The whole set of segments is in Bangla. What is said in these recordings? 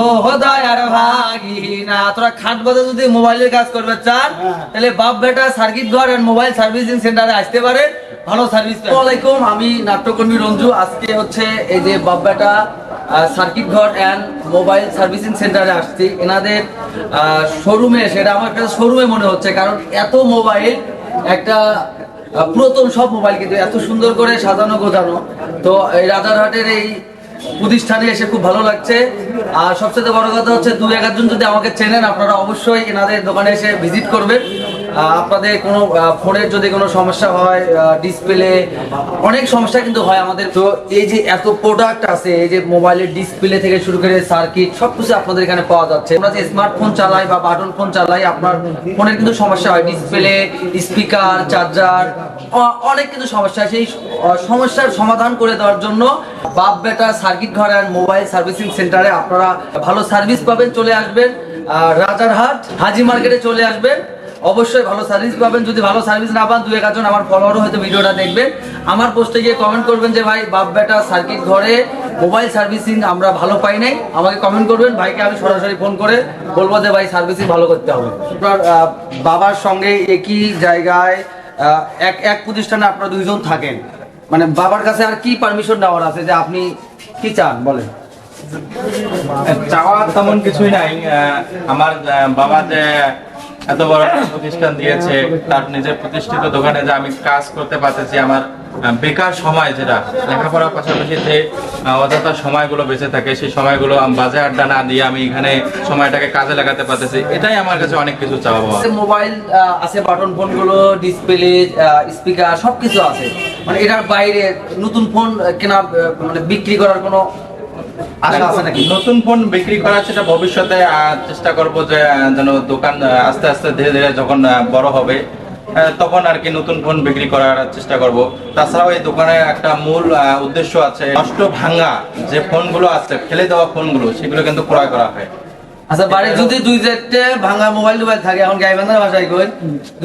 ও হোদায়ার ভাগিনা, তোরা খাট বাদে যদি মোবাইলের কাজ করবে চান তাহলে বাপ বেটা সার্কিট ঘর এন্ড মোবাইল সার্ভিসিং সেন্টারে আসতে পারে, ভালো সার্ভিস। আসসালামু আলাইকুম, আমি নাট্যকর্মী রঞ্জু। আজকে হচ্ছে এই যে বাপ বেটা সার্কিট ঘর এন্ড মোবাইল সার্ভিসিং সেন্টারে আসছি। এনাদের শোরুমে, সেটা আমার কাছে শোরুমে মনে হচ্ছে, কারণ এত মোবাইল, একটা পুরাতন সব মোবাইল কিন্তু এত সুন্দর করে সাজানো গোছানো। তো এই রাজারহাটের এই প্রতিষ্ঠানে এসে খুব ভালো লাগছে। আর সবচেয়ে বড় কথা হচ্ছে, দু একজন যদি আমাকে চেনেন আপনারা অবশ্যই এনাদের দোকানে এসে ভিজিট করবেন। আপনাদের কোনো ফোনের যদি কোনো সমস্যা হয়, ডিসপ্লে, অনেক সমস্যা কিন্তু হয় আমাদের। তো এই যে এত প্রোডাক্ট আছে, এই যে মোবাইলের ডিসপ্লে থেকে শুরু করে সার্কিট সবকিছু আপনাদের এখানে পাওয়া যাচ্ছে। আমরা যে স্মার্টফোন চালাই বা বাটন ফোন চালাই, আপনার ফোনের কিন্তু সমস্যা হয়, ডিসপ্লে, স্পিকার, চার্জার, অনেক কিন্তু সমস্যা। সেই সমস্যার সমাধান করে দেওয়ার জন্য বাপ বেটা সার্কিট ঘর এন্ড মোবাইল সার্ভিসিং সেন্টারে আপনারা ভালো সার্ভিস পাবেন। চলে আসবেন রাজারহাট হাজি মার্কেটে, চলে আসবেন, অবশ্যই ভালো সার্ভিস পাবেন। যদি ভালো সার্ভিস না পান, দু একজন আমার ফলোয়ারও হয়তো ভিডিওটা দেখবেন, আমার পোস্টে গিয়ে কমেন্ট করবেন যে ভাই বাপ বেটা সার্কিট ঘরে মোবাইল সার্ভিসিং আমরা ভালো পাই নাই, আমাকে কমেন্ট করবেন। ভাইকে আমি সরাসরি ফোন করে বলবো যে ভাই সার্ভিসিং ভালো করতে হবে। আপনার বাবার সঙ্গে একই জায়গায় এক প্রতিষ্ঠানে আপনারা দুইজন থাকেন, মানে বাবার কাছে আর কি পারমিশন নেওয়ার আছে যে আপনি কি চান বলেন? চাওয়া তেমন কিছুই নাই। আমার বাবা যে এত বড় প্রতিষ্ঠান দিয়েছে, তার নিজের প্রতিষ্ঠিত দোকানে যে আমি কাজ করতে পারতেছি, আমার বেকার সময়, যেটা লেখাপড়ার পাশাপাশি যে অযথা সময়গুলো বেঁচে থাকে, সেই সময়গুলো বাজে আড্ডা না দিয়ে আমি এখানে সময়টাকে কাজে লাগাতে পারতেছি, এটাই আমার কাছে অনেক কিছু চাওয়া। মোবাইল আছে, বাটন ফোনগুলো, ডিসপ্লে, স্পিকার সবকিছু আছে, মানে এটার বাইরে নতুন ফোন কেনা, মানে বিক্রি করার কোনো আশা আছে নাকি? নতুন ফোন বিক্রি করার সেটা ভবিষ্যতে চেষ্টা করব, যে যেন দোকান আস্তে আস্তে ধীরে ধীরে যখন বড় হবে তখন আর কি নতুন ফোন বিক্রি করার চেষ্টা করব। তাছাড়াও এই দোকানে একটা মূল উদ্দেশ্য আছে, নষ্ট ভাঙা যে ফোনগুলো আছে, ফেলে দেওয়া ফোনগুলো, সেগুলো কিন্তু ক্রয় করা হয়। আচ্ছা, বাড়ি যদি দুই চারটে ভাঙা মোবাইল থাকে, এখন গাইবান্ধার ভাষায় কই,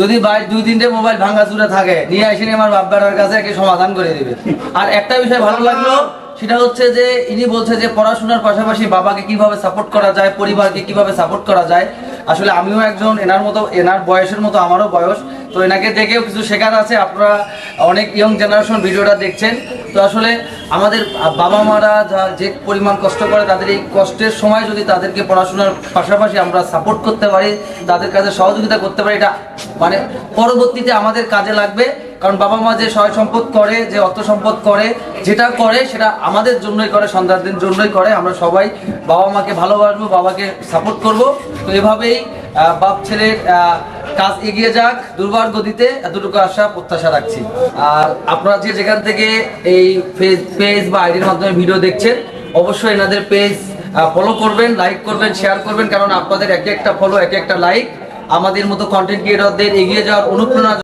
যদি বাড়ি দুই তিনটে মোবাইল ভাঙা চুরে থাকে, নিয়ে আসেনি আমার বাপ বেটার কাছে একে সমাধান করে দিবে। আর একটা বিষয় ভালো লাগলো, সেটা হচ্ছে যে ইনি বলছে যে পড়াশোনার পাশাপাশি বাবাকে কিভাবে সাপোর্ট করা যায়, পরিবারকে কিভাবে সাপোর্ট করা যায়। আসলে আমিও একজন এনার মতো, এনার বয়সের মতো আমারও বয়স, তো এনাকে দেখেও কিছু শেখার আছে। আপনারা অনেক ইয়ং জেনারেশন ভিডিওটা দেখছেন, তো আসলে আমাদের বাবা মারা যে পরিমাণ কষ্ট করে, তাদের এই কষ্টের সময় যদি তাদেরকে পড়াশোনার পাশাপাশি আমরা সাপোর্ট করতে পারি, তাদের কাছে সহযোগিতা করতে পারি, এটা মানে পরবর্তীতে আমাদের কাজে লাগবে। কারণ বাবা মা যে সহায় সম্পদ করে, যে অর্থ সম্পদ করে, যেটা করে সেটা আমাদের জন্যই করে, সন্তানদের জন্যই করে। আমরা সবাই বাবা মাকে ভালোবাসবো, বাবাকে সাপোর্ট করব। তো এভাবেই বাপ ছেলের কাজ এগিয়ে যাক দুর্বার গতিতে, এতটুকু আশা প্রত্যাশা রাখছি। আর আপনারা যে যেখান থেকে এই পেজ বা আইডির মাধ্যমে ভিডিও দেখছেন, অবশ্যই এনাদের পেজ ফলো করবেন, লাইক করবেন, শেয়ার করবেন, কারণ আপনাদের এক একটা ফলো, এক একটা লাইক আমাদের মতো কন্টেন্ট ক্রিয়েটরদের এগিয়ে যাওয়ার অনুপ্রেরণা।